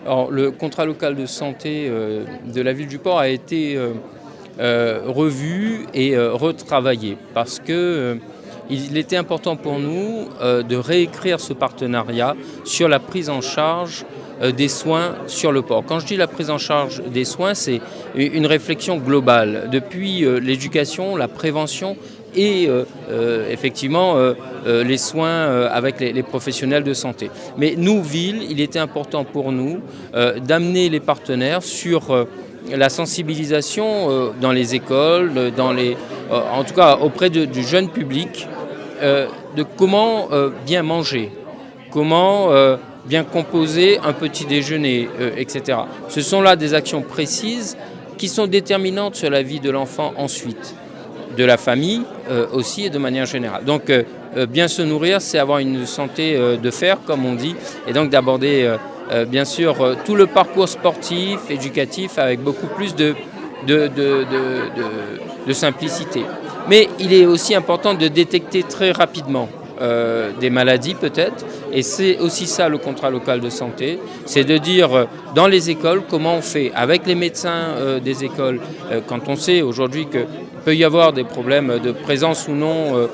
Alors, le contrat local de santé de la ville du Port a été revu et retravaillé parce que il était important pour nous de réécrire ce partenariat sur la prise en charge des soins sur le port. Quand je dis la prise en charge des soins, c'est une réflexion globale, depuis l'éducation, la prévention et effectivement les soins avec les professionnels de santé. Mais nous, ville, il était important pour nous d'amener les partenaires sur la sensibilisation dans les écoles, en tout cas auprès du jeune public, de comment bien manger, comment bien composer un petit déjeuner, etc. Ce sont là des actions précises qui sont déterminantes sur la vie de l'enfant ensuite, de la famille aussi et de manière générale. Donc bien se nourrir, c'est avoir une santé de fer, comme on dit, et donc d'aborder bien sûr tout le parcours sportif, éducatif, avec beaucoup plus de simplicité. Mais il est aussi important de détecter très rapidement des maladies peut-être, et c'est aussi ça le contrat local de santé, c'est de dire dans les écoles comment on fait avec les médecins des écoles, quand on sait aujourd'hui qu'il peut y avoir des problèmes de présence ou non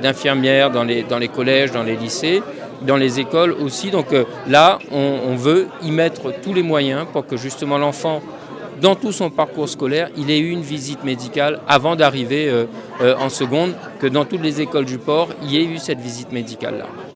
d'infirmières dans les collèges, dans les lycées, dans les écoles aussi. Donc là, on veut y mettre tous les moyens pour que justement l'enfant, dans tout son parcours scolaire, il ait eu une visite médicale avant d'arriver en seconde, que dans toutes les écoles du port, il y ait eu cette visite médicale-là.